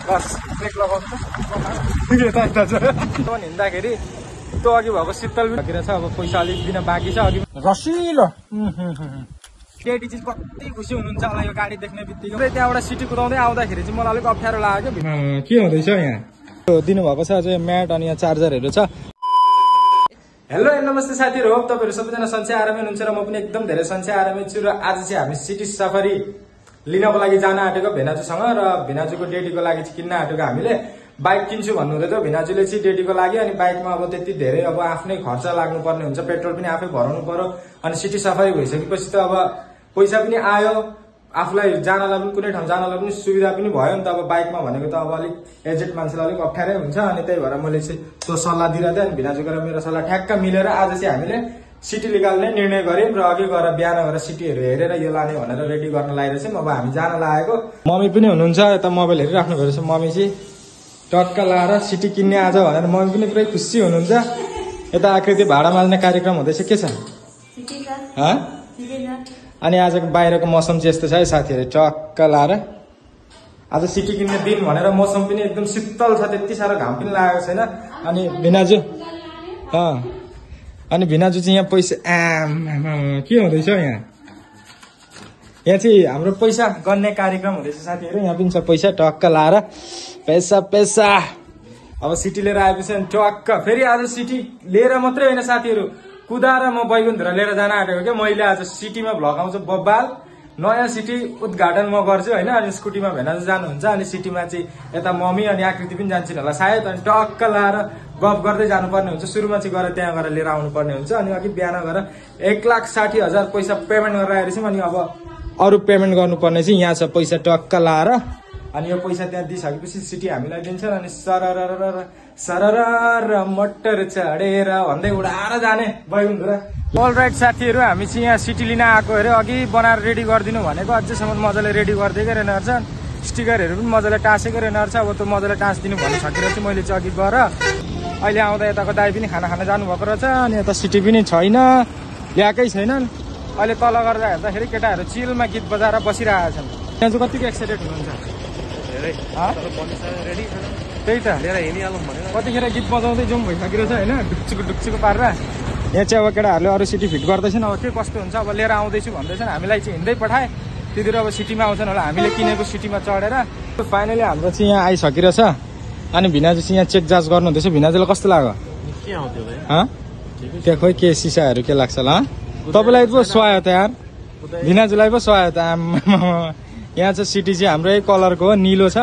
बस brake लगाउनु हिँड्दाखेरि त्यो अघि भएको शीतल छ। अब पैसा अलिक दिन बाँकी छ। अघि रसिलो केटी चाहिँ कति खुसी हुनुहुन्छ होला यो गाडी देख्ने बित्तिकै। त्यहाँबाट सिटी कुदाउँदै आउँदाखेरि चाहिँ मलाई अलिक अप्ठ्यारो लाग्यो। के हुँदैछ यहाँ दिनुभएको छ चाहिँ म्याट अनि यहाँ चार्जरहरू छ। हेलो नमस्ते साथीहरू, हो तपाईँहरू सबैजना सन्चै आरामै हुनुहुन्छ र म पनि एकदम धेरै सन्चै आरामै छु। र आज चाहिँ हामी सिटी सफारी लिनको लागि जान आँटेको भेनाजुसँग। र भेनाजुको डेडीको लागि चाहिँ किन्न आँटेको हामीले। बाइक किन्छु भन्नुहुँदै थियो भेनाजुले चाहिँ डेडीको लागि। अनि बाइकमा अब त्यति धेरै अब आफ्नै खर्च लाग्नुपर्ने हुन्छ, पेट्रोल पनि आफै भराउनु पर्यो। अनि सिटी सफारी भइसकेपछि त अब पैसा पनि आयो, आफूलाई जानलाई पनि कुनै ठाउँ जानलाई पनि सुविधा पनि भयो नि त। अब बाइकमा भनेको त अब अलिक एजेड मान्छेलाई अलिक अप्ठ्यारै हुन्छ। अनि त्यही भएर मैले चाहिँ त्यो सल्लाह दिइरहेको थिएँ। अनि भेनाजुको र मेरो सल्लाह ठ्याक्क मिलेर आज चाहिँ हामीले सिटी निकाल्ने निर्णय गर्यौँ। र अघि गएर बिहान गएर सिटीहरू हेरेर यो लाने भनेर रेडी गर्न लागिरहेछौँ। अब हामी जान लागेको। मम्मी पनि हुनुहुन्छ यता, मोबाइल हेरिराख्नु भएको छ। मम्मी चाहिँ टक्क लाएर सिटी किन्ने आज भनेर मम्मी पनि पुरै खुसी हुनुहुन्छ। यता आकृति भाडा माझ्ने कार्यक्रम हुँदैछ, के छ? अनि आजको बाहिरको मौसम चाहिँ यस्तो छ है साथीहरू, टक्क लाएर आज सिटी किन्ने दिन भनेर मौसम पनि एकदम शीतल छ, त्यति साह्रो घाम पनि लागेको छैन। अनि भिनाजु चाहिँ यहाँ पैसा के हुँदैछ यहाँ चाहिँ हाम्रो पैसा गन्ने कार्यक्रम हुँदैछ साथीहरू। यहाँ पनि छ पैसा टक्क लाएर पैसा। अब सिटी लिएर आएपछि टक्क फेरि आज सिटी लिएर मात्रै होइन साथीहरू, कुदाएर म बैकुण्ठतिर लिएर जान आँटेको क्या। मैले आज सिटीमा भ्लग आउँछ बब्बाल, नयाँ सिटी उद्घाटन म गर्छु होइन। अनि स्कुटीमा भेनाजु जानुहुन्छ, अनि सिटीमा चाहिँ यता मम्मी अनि आकृति पनि जान्छन् होला सायद। अनि टक्क लाएर गफ गर्दै जानुपर्ने हुन्छ। सुरुमा चाहिँ गएर त्यहाँ गएर लिएर आउनुपर्ने हुन्छ। अनि अघि बिहान गएर 1,60,000 पैसा पेमेन्ट गरेर आएर चाहिँ अनि अब अरू पेमेन्ट गर्नुपर्ने चाहिँ यहाँ छ पैसा टक्क लाएर। अनि यो पैसा त्यहाँ दिइसकेपछि सिटी हामीलाई दिन्छन्। अनि सरर मटर चढेर भन्दै उडाएर जाने बैकुण्ठतिर। अलराइट साथीहरू, हामी चाहिँ यहाँ सिटी लिन आएको अरे। अघि बनाएर रेडी गरिदिनु भनेको, अझैसम्म मजाले रेडी गरिदिएकै रहेनछ। स्टिकरहरू पनि मजाले टाँसेकै रहेनछ। अब त्यो मजाले टाँसिदिनु भनिसकेर चाहिँ मैले चाहिँ अघि गएर अहिले आउँदा यताको दाई पनि खाना खान जानुभएको रहेछ। अनि यता सिटी पनि छैन, ल्याएकै छैनन्। अहिले तल गर्दा हेर्दाखेरि केटाहरू चिलमा गीत बजाएर बसिरहेका छन्। त्यहाँ चाहिँ कतिको एक्साइटेड हुनुहुन्छ? त्यही त लिएर हिँडिहालौँ भनेर कतिखेर गीत बजाउँदै जाउँ भइसकेको छ होइन, ढुक्चुको पारेर। यहाँ चाहिँ अब केटाहरूले अरू सिटी फिट गर्दैछन्। अब के कस्तो हुन्छ अब लिएर आउँदैछु भन्दैछन्। हामीलाई चाहिँ हिँड्दै पठाए, त्यतिर अब सिटीमा आउँछन् होला। हामीले किनेको सिटीमा चढेर फाइनली हाम्रो चाहिँ यहाँ आइसकेको छ। अनि भिनाजु चाहिँ यहाँ चेक जाँच गर्नुहुँदैछ। भिनाजुलाई कस्तो लाग्यो? त्यहाँ खोइ के सिसाहरू के लाग्छ ल? तपाईँलाई पो सुहायो त यार, भिनाजुलाई पो सुहायो त। यहाँ चाहिँ सिटी चाहिँ हाम्रो यही कलरको हो, निलो छ।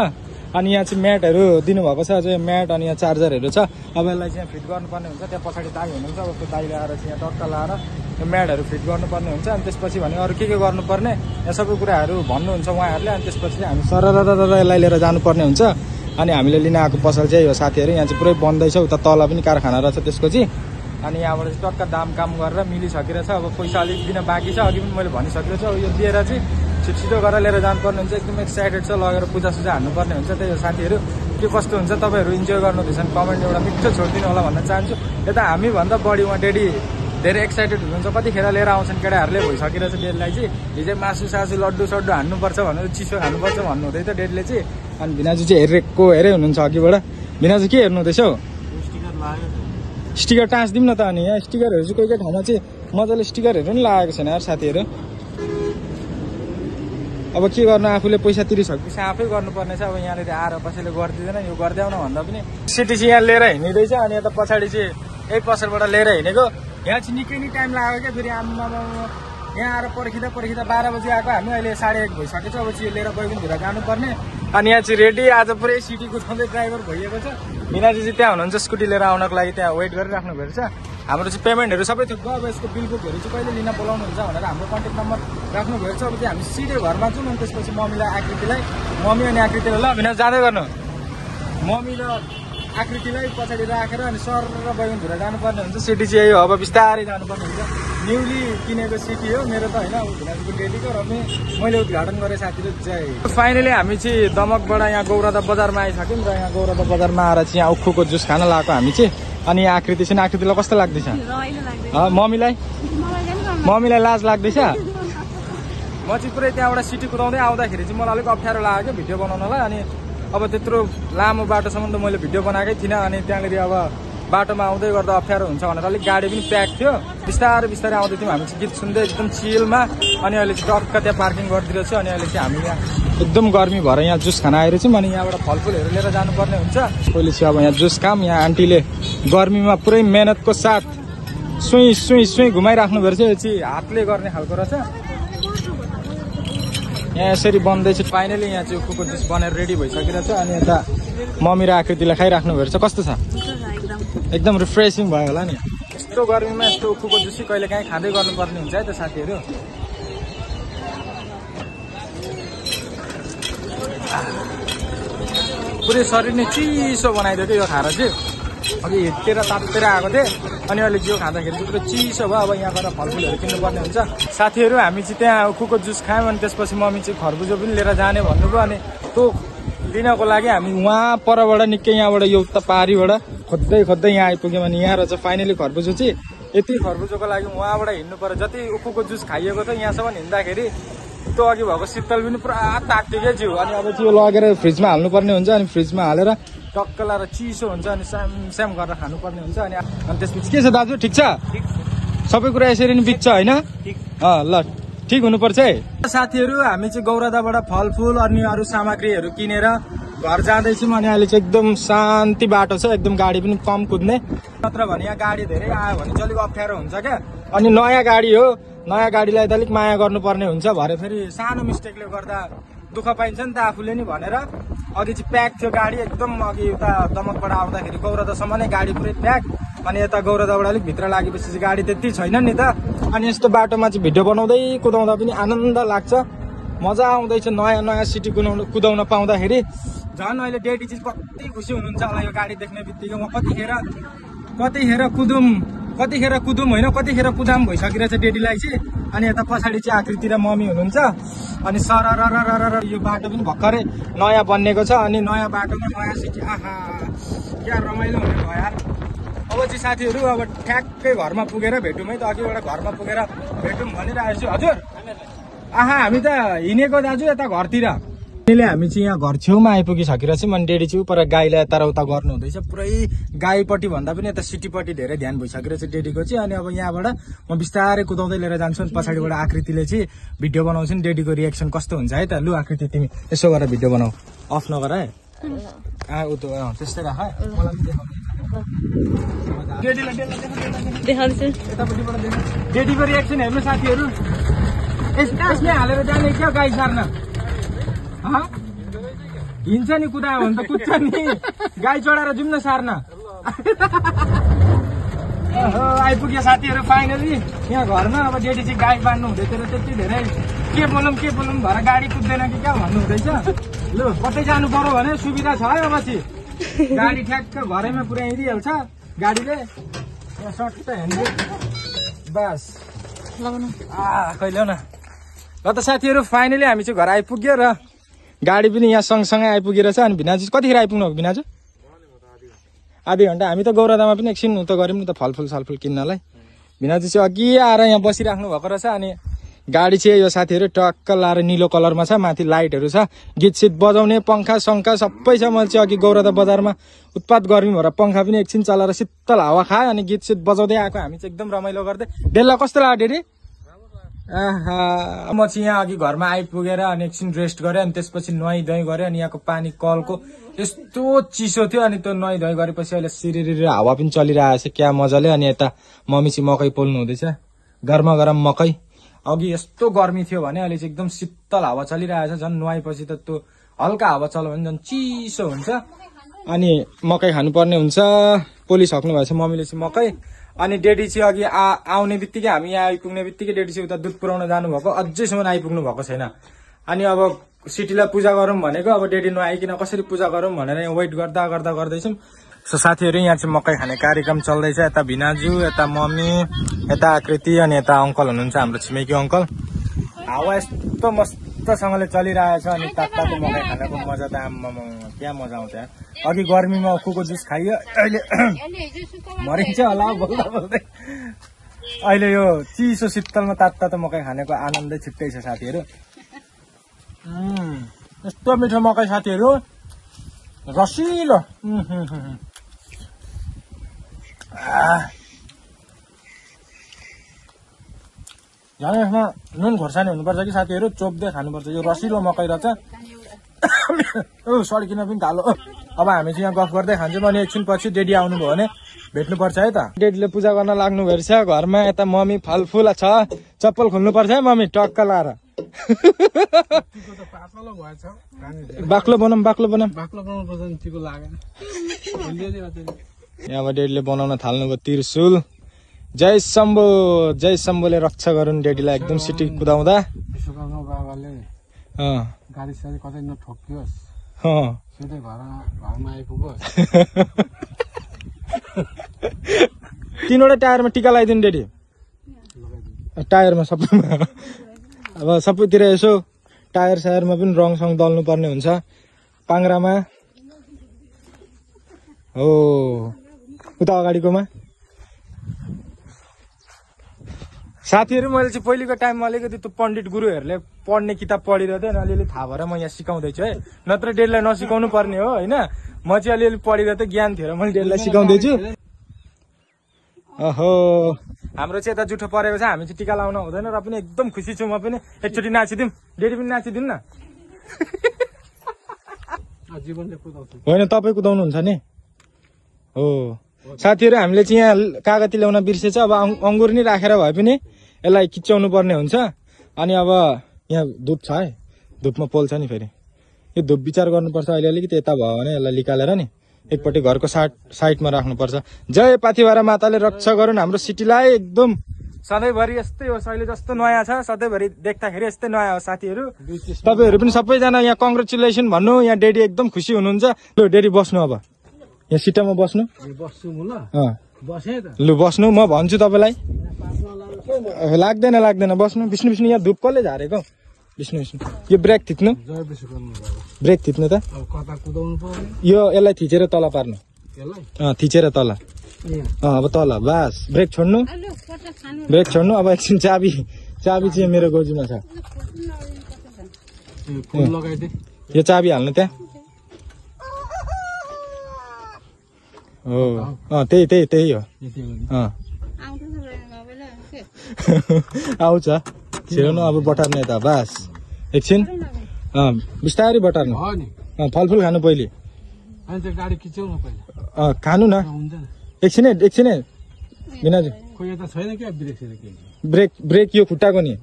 अनि यहाँ चाहिँ म्याटहरू दिनुभएको छ, अझै म्याट अनि यहाँ चार्जरहरू छ। अब यसलाई चाहिँ फिट गर्नुपर्ने हुन्छ। त्यहाँ पछाडि दाई हुनुहुन्छ, अब त्यो दाई ल्याएर चाहिँ यहाँ टक्क लाएर यो म्याटहरू फिट गर्नुपर्ने हुन्छ। अनि त्यसपछि भने अरू के गर्नुपर्ने यहाँ सबै कुराहरू भन्नुहुन्छ उहाँहरूले। अनि त्यसपछि चाहिँ हामी सरर यसलाई लिएर जानुपर्ने हुन्छ। अनि हामीले लिन आएको पसल चाहिँ यो साथीहरू यहाँ चाहिँ पुरै बन्दैछ। उता तल पनि कारखाना रहेछ त्यसको चाहिँ। अनि यहाँबाट चाहिँ टक्क दाम काम गरेर मिलिसकेर छ। अब पैसा अलिक दिन बाँकी छ, अघि पनि मैले भनिसकेको छु। अब यो दिएर चाहिँ छिटो गरेर लिएर जानुपर्ने हुन्छ। एकदम एक्साइटेड छ, लगेर पूजासुजा हान्नुपर्ने हुन्छ। त्यही हो साथीहरू, के कस्तो हुन्छ तपाईँहरू इन्जोय गर्नुहुँदैछ भने कमेन्ट एउटा मिठो छोडिदिनु होला भन्न चाहन्छु। यता हामीभन्दा बढी उहाँ डेडी धेरै एक्साइटेड हुनुहुन्छ। कतिखेर लिएर आउँछन् केटाहरूले भइसकेर चाहिँ डेडीलाई चाहिँ हिजो मासु सासु लड्डु सड्डु हान्नुपर्छ भनेर, चिसो हान्नुपर्छ भन्नुहुँदै थियो डेडीले चाहिँ। अनि भिनाजु चाहिँ हेरै हुनुहुन्छ अघिबाट। भिनाजु के हेर्नुहुँदैछ हौ? स्टिकर टाँसिदिउँ न त। अनि यहाँ स्टिकरहरू चाहिँ कोही ठाउँमा चाहिँ मजाले स्टिकरहरू पनि लागेको छैन यार साथीहरू। अब के गर्नु, आफूले पैसा तिरिसकेपछि आफै गर्नुपर्ने छ। अब यहाँनिर आएर कसैले गरिदिँदैन, यो गरिदेऊ न भन्दा पनि। सिटी चाहिँ यहाँ लिएर हिँडिँदैछ। अनि यता पछाडि चाहिँ यही पसलबाट लिएर हिँडेको। यहाँ चाहिँ निकै नै टाइम लाग्यो क्या। फेरि आम्मामा यहाँ आएर पर्खिँदा 12 बजी आएको हामी, अहिले 1:30 भइसकेको छ। अब चाहिँ लिएर बैकुण्ठतिर जानुपर्ने। अनि यहाँ चाहिँ रेडी आज पुरै सिटी कुदाउँदै ड्राइभर भइएको छ। भिनाजु चाहिँ त्यहाँ हुनुहुन्छ स्कुटी लिएर आउनको लागि, त्यहाँ वेट गरिराख्नु भएको छ। हाम्रो चाहिँ पेमेन्टहरू सबै थोक भयो। अब यसको बिल बुकहरू चाहिँ कहिले लिन बोलाउनुहुन्छ भनेर हाम्रो कन्ट्याक्ट नम्बर राख्नु भएको छ। अब चाहिँ हामी सिधै घरमा जाउँ। अनि त्यसपछि मम्मी अनि आकृतिलाई ल भिनाजु जाँदै गर्नु। मम्मी र आकृतिलाई पछाडि राखेर अनि सर र बैकुण्ठतिर जानुपर्ने हुन्छ। सिटी चाहिँ यही हो, अब बिस्तारै जानुपर्ने हुन्छ। न्युली किनेको सिटी हो मेरो त होइन, अब भिनाजुको डेलीको। र मैले उद्घाटन गरेँ साथीहरू चाहिँ। फाइनली हामी चाहिँ दमकबाट यहाँ गौरदा बजारमा आइसक्यौँ। र यहाँ गौरदा बजारमा आएर चाहिँ यहाँ उखुको जुस खान लगाएको हामी चाहिँ। अनि आकृति चाहिँ आकृतिलाई कस्तो लाग्दैछ? मम्मीलाई लाज लाग्दैछ। म चाहिँ पुरै त्यहाँबाट सिटी कुदाउँदै आउँदाखेरि चाहिँ मलाई अलिक अप्ठ्यारो लाग्यो क्या भिडियो बनाउनलाई। अनि अब त्यत्रो लामो बाटोसम्म त मैले भिडियो बनाएकै थिइनँ अनि त्यहाँनिर अब बाटोमा आउँदै गर्दा अप्ठ्यारो हुन्छ भनेर अलिक गाडी पनि प्याक थियो बिस्तारै बिस्तारै आउँदै थियौँ हामी चाहिँ गीत सुन्दै एकदम चिलमा अनि अहिले चाहिँ टक्क त्यहाँ पार्किङ गरिदिएको छु अनि अहिले चाहिँ हामी यहाँ एकदम गर्मी भएर यहाँ जुस खान आइरहेछौँ अनि यहाँबाट फलफुलहरू लिएर जानुपर्ने हुन्छ पहिले चाहिँ अब यहाँ जुस खाम यहाँ आन्टीले गर्मीमा पुरै मेहनतको साथ सुई घुमाइराख्नु भएको छ यो चाहिँ हातले गर्ने खालको रहेछ यहाँ यसरी बन्दैछ फाइनली यहाँ चाहिँ उखुको जुस बनेर रेडी भइसकिरहेछ अनि यता मम्मी र आकृतिलाई खाइराख्नु भएको छ कस्तो छ एकदम रिफ्रेसिङ भयो होला नि यस्तो गर्मीमा यस्तो उखुको जुसी कहिले काहीँ खाँदै गर्नुपर्ने हुन्छ है त साथीहरू पुरै शरीर नै चिसो बनाइदियो कि यो खाएर चाहिँ अघि हिट्टेर तातेर आएको थिएँ अनि अहिले जिउ खाँदाखेरि चाहिँ पुरो चिसो भयो अब यहाँ गएर फलफुलहरू किन्नुपर्ने हुन्छ साथीहरू हामी चाहिँ त्यहाँ उखुको जुस खायौँ अनि त्यसपछि मम्मी चाहिँ खरबुजो पनि लिएर जाने भन्नुभयो अनि त्यो लिनको लागि हामी उहाँ परबाट निकै यहाँबाट यो उता पारीबाट खोज्दै यहाँ आइपुग्यौँ अनि यहाँ रहेछ फाइनली खरबुजो चाहिँ यति खरबुजोको लागि उहाँबाट हिँड्नु पर्यो जति उखुको जुस खाइएको थियो यहाँसम्म हिँड्दाखेरि त्यो अघि भएको शीतल पनि पुरा तात्यो क्या जिउ अनि अब त्यो लगेर फ्रिजमा हाल्नुपर्ने हुन्छ अनि फ्रिजमा हालेर टक्क लाएर चिसो हुन्छ अनि स्याम गरेर खानुपर्ने हुन्छ अनि त्यसपछि के छ दाजु ठिक छ सबै कुरा यसरी नै बित्छ होइन ल ठिक हुनुपर्छ है साथीहरू हामी चाहिँ गौरदाबाट फलफुल अनि अरू सामग्रीहरू किनेर घर जाँदैछौँ अनि अहिले चाहिँ एकदम शान्ति बाटो छ एकदम गाडी पनि कम कुद्ने नत्र भने यहाँ गाडी धेरै आयो भने चाहिँ अलिक अप्ठ्यारो हुन्छ क्या अनि नयाँ गाडी हो नयाँ गाडीलाई त अलिक माया गर्नुपर्ने हुन्छ भरे फेरि सानो मिस्टेकले गर्दा दुःख पाइन्छ नि त आफूले नि भनेर अघि चाहिँ प्याक थियो गाडी एकदम अघि उता दमकबाट आउँदाखेरि गौरदासम्म नै गाडी पुरै प्याक अनि यता गौरदाबाट अलिक भित्र लागेपछि चाहिँ गाडी त्यति छैन नि त अनि यस्तो बाटोमा चाहिँ भिडियो बनाउँदै कुदाउँदा पनि आनन्द लाग्छ मजा आउँदैछ नयाँ सिटी कुदाउन पाउँदाखेरि झन् अहिले डेडी चाहिँ कति खुसी हुनुहुन्छ होला यो गाडी देख्ने बित्तिकै म कतिखेर कुदुम होइन कतिखेर कुदाम भइसकिरहेछ डेडीलाई चाहिँ अनि यता पछाडि चाहिँ आकृति र मम्मी हुनुहुन्छ अनि सरर यो बाटो पनि भर्खरै नयाँ बनिएको छ अनि नयाँ बाटोमा नयाँ सिटी आहा क्या रमाइलो हुने भयो यार अब चाहिँ साथीहरू अब ठ्याक्कै घरमा पुगेर भेटौँ है त अघिबाट घरमा पुगेर भेटौँ भनिरहेको छु हजुर आहा हामी त हिँडेको दाजु यता घरतिर हामी चाहिँ यहाँ घर छेउमा आइपुगिसकिरहेछौँ अनि डेडी चाहिँ पर गाईलाई यता र उता गर्नु हुँदैछ पुरै गाईपट्टि भन्दा पनि यता सिटीपट्टि धेरै ध्यान भइसकिरहेछ डेडीको चाहिँ अनि अब यहाँबाट म बिस्तारै कुदाउँदै लिएर जान्छु अनि पछाडिबाट आकृतिले चाहिँ भिडियो बनाउँछु नि डेडीको रिएक्सन कस्तो हुन्छ है त लु आकृति तिमी यसो गरेर भिडियो बनाऊ अफ नगर है त्यस्तै राख डेडीको रिएक्सन हेर्नु साथीहरू यसले हालेर जाने क्या गाई सार्न हिँड्छ नि कुदायो भने त कुद्छ नि गाई चढाएर जाउँ न सार्न आइपुग्यो साथीहरू फाइनली यहाँ घरमा अब डेडी चाहिँ गाई बाँध्नु हुँदै थियो त्यति धेरै के बोलौँ भएर गाडी कुद्दैन कि क्या भन्नु हुँदैछ लु कतै जानु पर्यो भने सुविधा छ है अब चाहिँ गाडी ठ्याक्क घरैमा पुर्याइदिइहाल्छ गाडीले यहाँ सट्ट हेर्नु बस कहिले न ल त साथीहरू फाइनली हामी चाहिँ घर आइपुग्यो र गाडी पनि यहाँ सँगसँगै आइपुगेर छ अनि भिनाजु कतिखेर आइपुग्नु हो भिनाजु आधी घन्टा हामी त गौरदामा पनि एकछिन उता गऱ्यौँ नि त फलफुल किन्नलाई भिनाजु चाहिँ अघि आएर यहाँ बसिराख्नु भएको रहेछ अनि गाडी चाहिँ यो साथीहरू टक्क लाएर निलो कलरमा छ माथि लाइटहरू छ गीत सित बजाउने पङ्खा सङ्खा सबै छ मैले चाहिँ अघि गौरदा बजारमा उत्पात गर्मी भएर पङ्खा पनि एकछिन चलाएर शीतल हावा खायो अनि गीत सित बजाउँदै आएको हामी चाहिँ एकदम रमाइलो गर्दै डेल्ला कस्तो लाग्यो डेडी म चाहिँ यहाँ अघि घरमा आइपुगेर अनि एकछिन रेस्ट गरेँ अनि त्यसपछि नुहाइ धुवाइ गरेँ अनि यहाँको पानी कलको यस्तो चिसो थियो अनि त्यो नुहाइ धुवाइ गरेपछि अहिले सिरिरी हावा पनि चलिरहेको छ क्या मजाले अनि यता मम्मी चाहिँ मकै पोल्नु हुँदैछ गरमा गरम मकै अघि यस्तो गर्मी थियो भने अहिले चाहिँ एकदम शीतल हावा चलिरहेको छ झन् नुहाएपछि त त्यो हल्का हावा चल्यो भने झन् चिसो हुन्छ अनि मकै खानुपर्ने हुन्छ पोलिसक्नु भएछ मम्मीले चाहिँ मकै अनि डेडी चाहिँ अघि आउने बित्तिकै हामी यहाँ आइपुग्ने बित्तिकै डेडी चाहिँ उता दुध पुऱ्याउन जानुभएको अझैसम्म आइपुग्नु भएको छैन अनि अब सिटीलाई पूजा गरौँ भनेको अब डेडी नआइकन कसरी पूजा गरौँ भनेर यहाँ वेट गर्दैछौँ सो साथीहरू यहाँ चाहिँ मकै खाने कार्यक्रम चल्दैछ यता भिनाजु यता मम्मी यता आकृति अनि यता अङ्कल हुनुहुन्छ हाम्रो छिमेकी अङ्कल हावा यस्तो मस्तसँगले चलिरहेछ अनि तातो मकै खानको मजा त आम्मामा क्या मजा आउँछ अघि गर्मीमा उखुको जुस खाइयो अहिले मरिन्छ होला बोल्दा बोल्दै अहिले यो चिसो शीतलमा तातो मकै खानेको आनन्दै छुट्टै छ साथीहरू यस्तो मिठो मकै साथीहरू रसिलो झन् यसमा नुन खोर्सानी हुनुपर्छ कि साथीहरू चोप्दै खानुपर्छ यो रसिलो मकै रहेछ सड्किन पनि थालो अब हामी चाहिँ यहाँ गफ गर्दै खान्छौँ अनि एकछिन पछि डेडी आउनुभयो भने भेट्नुपर्छ है त डेडीले पूजा गर्न लाग्नु भएछ घरमा यता मम्मी फलफुल छ चप्पल खोल्नुपर्छ है मम्मी टक्क लाएर बाक्लो बनाउँ यहाँ डेडीले बनाउन थाल्नुभयो त्रिशूल जय शम्भुले रक्षा गरून् डेडीलाई एकदम सिटी कुदाउँदा गाडी साडी कतै नठोकियोस् सिधै घरमा आइपुगोस् 3वटा टायरमा टिका लगाइदिनु डेडी टायरमा सबैमा अब सबैतिर यसो टायर सायरमा पनि रङसङ दल्नु पर्ने हुन्छ पाङ्रामा हो उता अगाडिकोमा साथीहरू मैले चाहिँ पहिलेको टाइममा अलिकति त्यो पण्डित गुरुहरूले पढ्ने किताब पढिरहेको थिएँ अलिअलि थाहा भएर म यहाँ सिकाउँदैछु है नत्र डेडीलाई नसिकाउनु पर्ने हो होइन म चाहिँ अलिअलि पढिरहेको ज्ञान थियो र मैले डेडीलाई सिकाउँदैछु ओहो हाम्रो चाहिँ यता जुठो परेको छ हामी चाहिँ टिका लाउन हुँदैन र पनि एकदम खुसी छु म पनि एकचोटि नाचिदिउँ डेडी पनि नाचिदिउँ न होइन तपाईँ कुदाउनुहुन्छ नि हो साथीहरू हामीले चाहिँ यहाँ कागती ल्याउन बिर्सेछ अब अङ्गुर नि राखेर भए पनि यसलाई किच्याउनु पर्ने हुन्छ अनि अब यहाँ धुप छ है धुपमा पोल्छ नि फेरि यो धुप विचार गर्नुपर्छ अहिले अलिकति यता भयो भने यसलाई निकालेर नि एकपट्टि घरको साइडमा राख्नुपर्छ जय पाथिभरा माताले रक्षा गरून् हाम्रो सिटीलाई एकदम सधैँभरि यस्तै हो शैली जस्तो नयाँ छ सधैँभरि देख्दाखेरि यस्तै नयाँ हो साथीहरू तपाईँहरू पनि सबैजना यहाँ कङ्ग्रेचुलेसन भन्नु यहाँ डेडी एकदम खुसी हुनुहुन्छ लु डेडी बस्नु अब यहाँ सिटामा बस्नु लु बस्नु म भन्छु तपाईँलाई लाग्दैन बस्नु विष्णु यहाँ धुप कसले झारेको विष्णु यो ब्रेक थिच्नु त यो यसलाई थिचेर तल पार्नु थिचेर तल अब तल बास ब्रेक छोड्नु अब एकछिन चाबी चाहिँ मेरो गोजीमा छ यो चाबी हाल्नु त्यहाँ हो त्यही हो आउँछ छिराउनु अब बटार्नु यता बास एकछिन बिस्तारै बटार्नु फलफुल खानु पहिले खानु न एकछिन बिनाजु ब्रेक यो खुट्टाको नि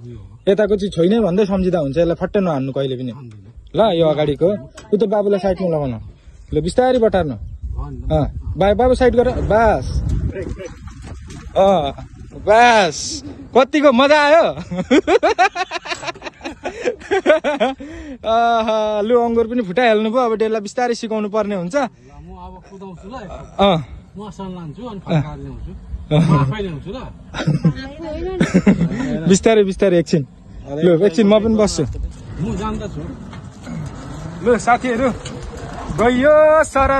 यताको चाहिँ छैन भन्दै सम्झिँदा हुन्छ यसलाई फट्टै नहान्नु कहिले पनि ल यो अगाडिको उता बाबुलाई साइडमा लगाउनु ल बिस्तारै बटार्नु बाबु साइड गर बास कतिको मजा आयो लु अङ्गुर पनि फुटाइहाल्नु भयो अब डेडीलाई बिस्तारै सिकाउनु पर्ने हुन्छ बिस्तारै एकछिन लु एकछिन म पनि बस्छु लु साथीहरू गयो सर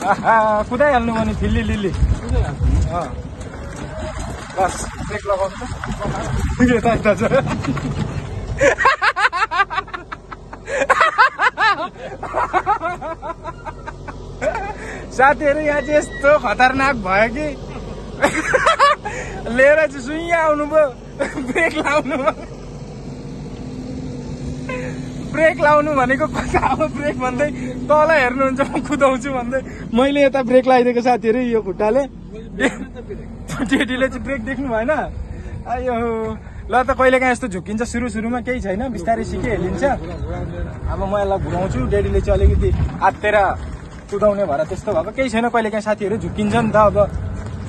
कुदाइहाल्नु भने थिल्ली लिल्ली बस ब्रेक लगाउनु साथीहरू यहाँ चाहिँ यस्तो खतरनाक भयो कि लिएर चाहिँ सुइँ आउनुभयो ब्रेक लाउनु भनेको अब ब्रेक भन्दै तल हेर्नुहुन्छ म कुदाउँछु भन्दै मैले यता ब्रेक लगाइदिएको साथीहरू यो खुट्टाले डेडीले चाहिँ ब्रेक देख्नु भएन आयो ल त कहिले काहीँ यस्तो झुक्किन्छ सुरुमा केही छैन बिस्तारै सिकिहालिन्छ अब म यसलाई घुमाउँछु डेडीले चाहिँ अलिकति आत्तेर कुदाउने भएर त्यस्तो भएको केही छैन कहिले काहीँ साथीहरू झुक्किन्छ नि त अब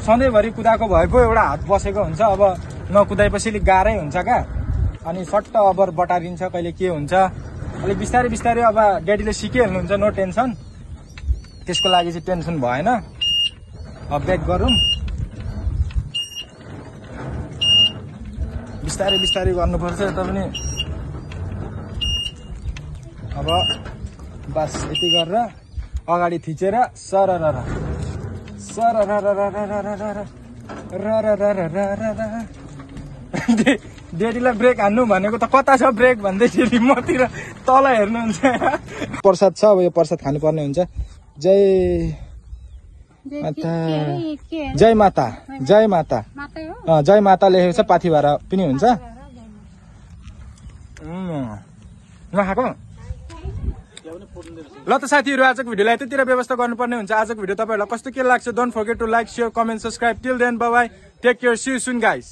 सधैँभरि कुदाएको भए पो एउटा हात बसेको हुन्छ अब नकुदाएपछि अलिक गाह्रै हुन्छ क्या अनि सट्ट अब बटारिन्छ कहिले के हुन्छ अलिक बिस्तारै अब डेडीले सिकिहाल्नुहुन्छ नो टेन्सन त्यसको लागि चाहिँ टेन्सन भएन अब ब्याक गरौँ बिस्तारै गर्नुपर्छ यता पनि अब बस यति गरेर अगाडि थिचेर डेडीलाई ब्रेक हान्नु भनेको त कता छ ब्रेक भन्दैखेरि मतिर तल हेर्नुहुन्छ प्रसाद छ अब यो प्रसाद खानुपर्ने हुन्छ जय माता जय माता जय माता जय माता लेखेको छ पाथी भएर पनि हुन्छ नखाएको ल त साथीहरु आजको भिडियोलाई त्यतिर व्यवस्था गर्नुपर्ने हुन्छ आजको भिडियो तपाईहरुलाई कस्तो के लाग्छ don't forget to like share comment subscribe till then bye bye take care see you soon guys